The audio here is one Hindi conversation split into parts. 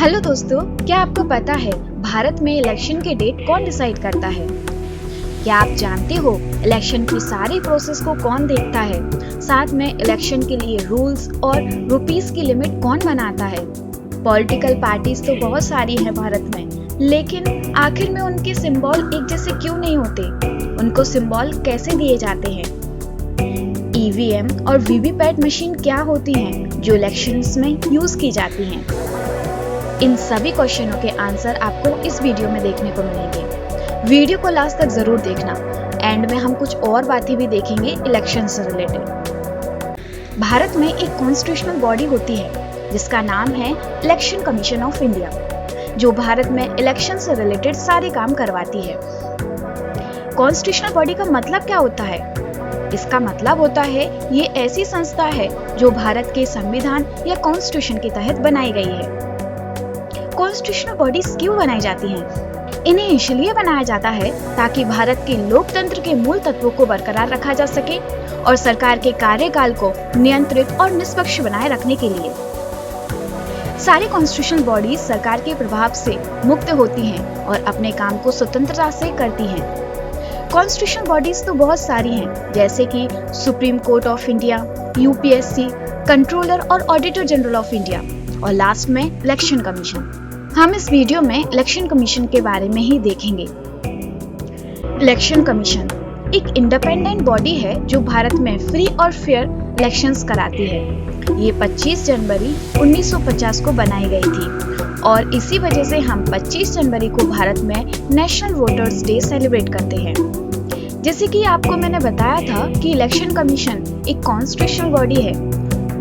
हेलो दोस्तों, क्या आपको पता है भारत में इलेक्शन के डेट कौन डिसाइड करता है? क्या आप जानते हो इलेक्शन की सारी प्रोसेस को कौन देखता है? साथ में इलेक्शन के लिए रूल्स और रुपीस की लिमिट कौन बनाता है? पॉलिटिकल पार्टीज तो बहुत सारी हैं भारत में, लेकिन आखिर में उनके सिंबल एक जैसे क्यों नहीं होते? उनको सिंबल कैसे दिए जाते हैं? ईवीएम और वीवीपैट मशीन क्या होती हैं जो इलेक्शंस में यूज की जाती हैं? इन सभी क्वेश्चनों के आंसर आपको इस वीडियो में देखने को मिलेंगे। वीडियो को लास्ट तक जरूर देखना। एंड में हम कुछ और बातें भी देखेंगे इलेक्शन से रिलेटेड। भारत में एक कॉन्स्टिट्यूशनल बॉडी होती है जिसका नाम है इलेक्शन कमीशन ऑफ इंडिया, जो भारत में इलेक्शन से रिलेटेड सारे काम करवाती है। कॉन्स्टिट्यूशनल बॉडी का मतलब क्या होता है? इसका मतलब होता है ये ऐसी संस्था है जो भारत के संविधान या कॉन्स्टिट्यूशन के तहत बनाई गई है। कॉन्स्टिट्यूशनल बॉडीज क्यों बनाई जाती हैं? इन्हें इसलिए बनाया जाता है ताकि भारत के लोकतंत्र के मूल तत्वों को बरकरार रखा जा सके और सरकार के कार्यकाल को नियंत्रित और निष्पक्ष बनाए रखने के लिए। सारी कॉन्स्टिट्यूशनल बॉडीज सरकार के प्रभाव से मुक्त होती हैं और अपने काम को स्वतंत्रता से करती हैं। कॉन्स्टिट्यूशनल बॉडीज तो बहुत सारी हैं, जैसे कि supreme court of India, UPSC, controller और ऑडिटर जनरल ऑफ इंडिया और लास्ट में इलेक्शन कमीशन। हम इस वीडियो में इलेक्शन कमीशन के बारे में ही देखेंगे। इलेक्शन कमीशन एक इंडिपेंडेंट बॉडी है जो भारत में फ्री और फेयर इलेक्शंस कराती है। ये 25 जनवरी 1950 को बनाई गई थी और इसी वजह से हम 25 जनवरी को भारत में नेशनल वोटर्स डे सेलिब्रेट करते हैं। जैसे कि आपको मैंने बताया था कि इलेक्शन कमीशन एक कॉन्स्टिट्यूशनल बॉडी है।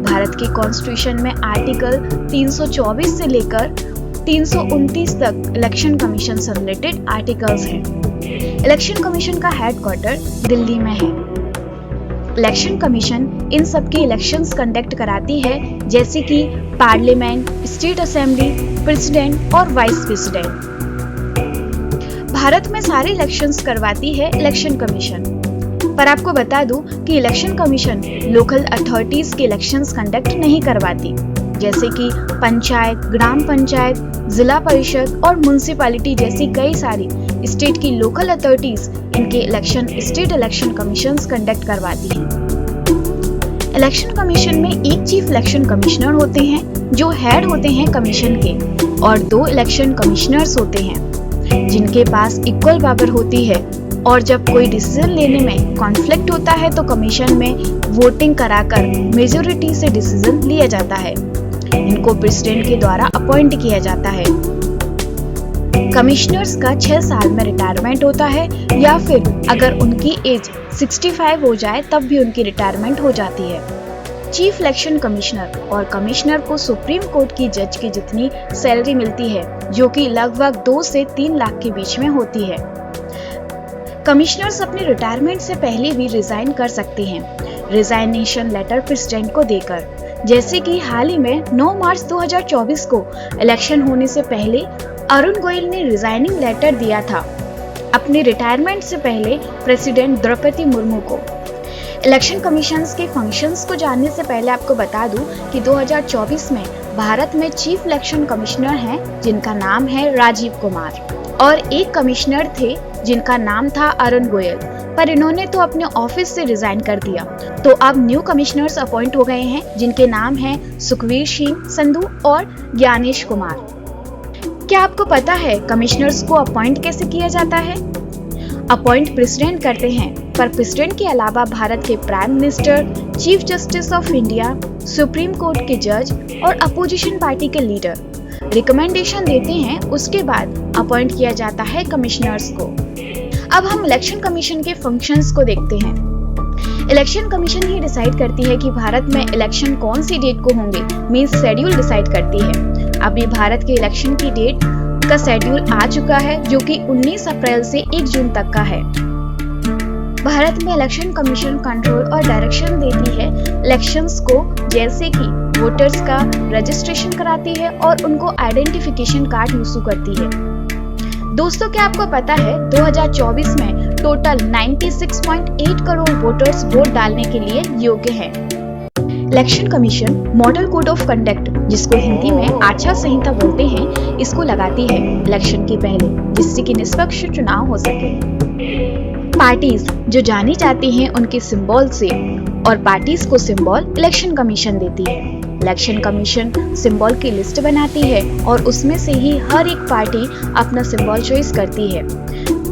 भारत के कॉन्स्टिट्यूशन में आर्टिकल 324 से लेकर 329 तक इलेक्शन कमीशन से रिलेटेड आर्टिकल्स हैं। इलेक्शन कमीशन का हेडक्वार्टर दिल्ली में है। इलेक्शन कमीशन इन सब की इलेक्शंस कंडक्ट कराती है, जैसे कि पार्लियामेंट, स्टेट असेंबली, प्रेसिडेंट और वाइस प्रेसिडेंट। भारत में सारे इलेक्शंस करवाती है इलेक्शन कमीशन। पर आपको बता दूं कि इलेक्शन कमीशन लोकल अथॉरिटीज के इलेक्शंस कंडक्ट नहीं करवाती, जैसे कि पंचायत, ग्राम पंचायत, जिला परिषद और म्युनिसिपैलिटी जैसी कई सारी स्टेट की लोकल अथॉरिटीज इनके election state election commissions conduct करवाती हैं। इलेक्शन कमीशन में एक चीफ इलेक्शन कमिश्नर होते हैं जो हेड होते हैं कमीशन के, और 2 इलेक्शन कमिश्नर्स होते हैं जिनके पास इक्वल पावर होती है। और जब कोई डिसीजन लेने में कॉन्फ्लिक्ट होता है तो कमीशन में वोटिंग कराकर मेजॉरिटी से डिसीजन लिया जाता है। इनको प्रेसिडेंट के द्वारा अपॉइंट किया जाता है। कमिश्नर्स का 6 साल में रिटायरमेंट होता है, या फिर अगर उनकी एज 65 हो जाए तब भी उनकी रिटायरमेंट हो जाती है। चीफ इलेक्शन कमिश्नर और कमिश्नर को सुप्रीम कोर्ट की जज की जितनी सैलरी मिलती है, जो कि लगभग 2 से 3 लाख के बीच में होती है। कमिश्नर्स अपने रिटायरमेंट से पहले भी रिजाइन कर सकते हैं, रिजाइनेशन लेटर प्रेसिडेंट को देकर। जैसे कि हाल ही में 9 मार्च 2024 को इलेक्शन होने से पहले अरुण गोयल ने रिजाइनिंग लेटर दिया था अपने रिटायरमेंट से पहले प्रेसिडेंट द्रौपदी मुर्मू को। इलेक्शन कमीशंस के फंक्शंस को जानने से पहले आपको बता दूं कि 2024 में भारत में चीफ इलेक्शन कमिश्नर हैं जिनका नाम है राजीव कुमार, और एक कमिश्नर थे जिनका नाम था अरुण गोयल, पर इन्होंने तो अपने ऑफिस से रिजाइन कर दिया। तो अब न्यू कमिश्नर्स अपॉइंट हो गए हैं जिनके नाम हैं सुखवीर सिंह संधू और ज्ञानेश कुमार। क्या आपको पता है कमिश्नर्स को अपॉइंट कैसे किया जाता है? अपॉइंट प्रेसिडेंट करते हैं, पर प्रेसिडेंट के अलावा भारत के prime minister, chief justice of India, supreme court के जज और अपोजिशन पार्टी के लीडर रिकमेंडेशन देते हैं। उसके बाद अपॉइंट किया जाता है कमिश्नर्स को। अब हम इलेक्शन कमीशन के फंक्शंस को देखते हैं। इलेक्शन कमीशन ही डिसाइड करती है कि भारत में इलेक्शन कौन सी डेट को होंगे, मींस शेड्यूल डिसाइड करती है। अभी भारत के इलेक्शन की डेट का शेड्यूल आ चुका है, जो कि 19 अप्रैल से 1 जून तक का है। भारत में इलेक्शन कमीशन कंट्रोल और डायरेक्शन देती है इलेक्शंस को, जैसे कि वोटर्स का रजिस्ट्रेशन कराती है और उनको आइडेंटिफिकेशन कार्ड इशू करती है। दोस्तों, क्या आपको पता है 2024 में टोटल 96.8 करोड़ वोटर्स वोट डालने के लिए योग्य हैं। Election commission model code of conduct जिसको हिंदी में आचार संहिता बोलते हैं, इसको लगाती है इलेक्शन के पहले, जिससे कि निष्पक्ष चुनाव हो सके। पार्टीज जो जानी जाती हैं उनके सिंबल से, और पार्टीज को सिंबल इलेक्शन कमीशन देती है। इलेक्शन कमीशन सिंबल की लिस्ट बनाती है और उसमें से ही हर एक पार्टी अपना सिंबल चॉइस करती है।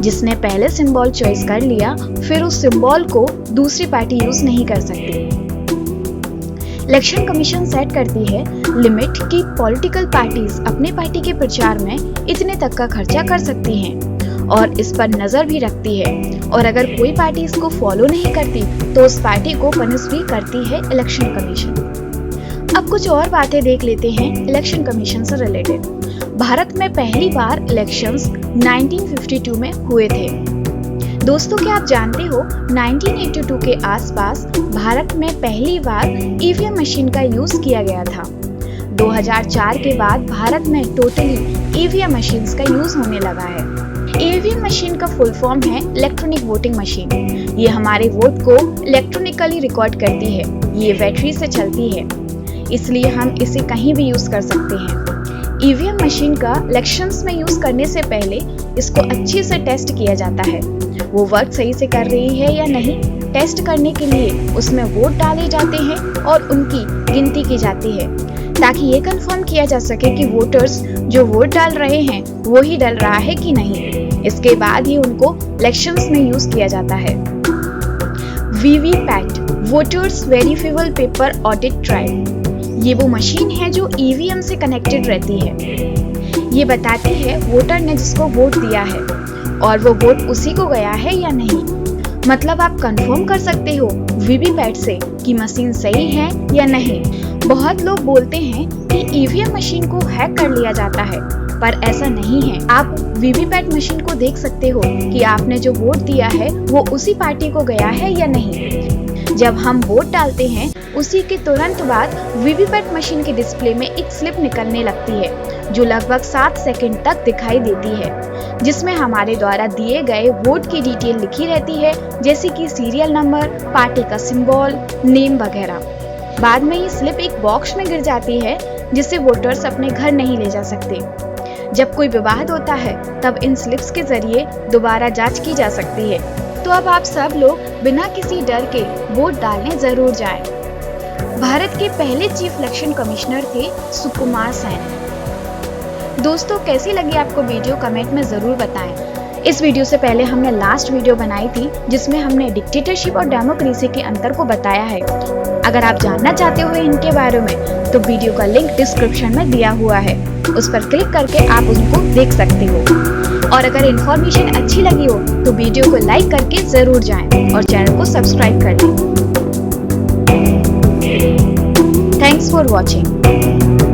जिसने पहले सिंबल चॉइस कर लिया, फिर उस सिंबल को दूसरी पार्टी यूज नहीं कर सकती। इलेक्शन कमीशन सेट करती है लिमिट कि पॉलिटिकल पार्टीज अपने पार्टी के प्रचार में इतने तक का खर्चा कर सकती हैं और इस पर नजर भी रखती है, और अगर कोई पार्टी इसको फॉलो नहीं करती तो उस पार्टी को पनिश भी करती है इलेक्शन कमीशन। अब कुछ और बातें देख लेते हैं इलेक्शन कमीशन से रिलेटेड। भारत में पहली बार इलेक्शंस 1952 में हुए थे। दोस्तों, क्या आप जानते हो 1982 के आसपास भारत में पहली बार ईवीएम मशीन का यूज किया गया था। 2004 के बाद भारत में टोटली ईवीएम मशीन्स का यूज होने लगा है। ईवीएम मशीन का फुल फॉर्म है इलेक्ट्रॉनिक वोटिंग मशीन। ये हमारे वोट को इलेक्ट्रॉनिकली रिकॉर्ड करती है। ये बैटरी से चलती है, इसलिए हम इसे कहीं भी यूज कर सकते हैं। ईवीएम मशीन का इलेक्शंस में यूज करने से पहले इसको अच्छे से टेस्ट किया जाता है, वो वर्क सही से कर रही है या नहीं। टेस्ट करने के लिए उसमें वोट डाले जाते हैं और उनकी गिनती की जाती है, ताकि ये कंफर्म किया जा सके कि वोटर्स जो वोट डाल रहे हैं वो ही डल रहा है कि नहीं। इसके बाद ही उनको इलेक्शंस में यूज किया जाता है। VVPAT, voters verifiable paper audit trial, ये वो मशीन है जो ईवीएम से कनेक्टेड रहती है। ये बताती है वोटर ने जिसको वोट दिया है और वो वोट उसी को गया है या नहीं। मतलब आप कंफर्म कर सकते हो वीवीपैट से कि मशीन सही है या नहीं। बहुत लोग बोलते हैं कि ईवीएम मशीन को हैक कर लिया जाता है, पर ऐसा नहीं है। आप वीवीपैट मशीन को देख सकते हो कि आपने जो वोट दिया है वो उसी पार्टी को गया है या नहीं। जब हम वोट डालते हैं उसी के तुरंत बाद वीवीपैट मशीन के डिस्प्ले में एक स्लिप निकलने लगती है जो लगभग 7 सेकंड तक दिखाई देती है, जिसमें हमारे द्वारा दिए गए वोट की डिटेल लिखी रहती है, जैसे कि सीरियल नंबर, पार्टी का सिंबल, नेम वगैरह। बाद में ये स्लिप एक बॉक्स में गिर जाती है जिसे वोटर्स अपने घर नहीं ले जा सकते। जब कोई विवाद होता है तब इन स्लिप्स के जरिए दोबारा जांच की जा सकती है। तो अब आप सब लोग बिना किसी डर के वोट डालने जरूर जाएं। भारत के पहले चीफ इलेक्शन कमिश्नर थे सुकुमार सेन। दोस्तों, कैसी लगी आपको वीडियो कमेंट में जरूर बताएं। इस वीडियो से पहले हमने लास्ट वीडियो बनाई थी जिसमें हमने डिक्टेटरशिप और डेमोक्रेसी के अंतर को बताया है। अगर आप जानना चाहते हो इनके बारे में तो वीडियो का लिंक डिस्क्रिप्शन में दिया हुआ है, उस पर क्लिक करके आप उनको देख सकते हो। और अगर इन्फॉर्मेशन अच्छी लगी हो तो वीडियो को लाइक करके जरूर जाएं और चैनल को सब्सक्राइब कर दें। Thanks for watching.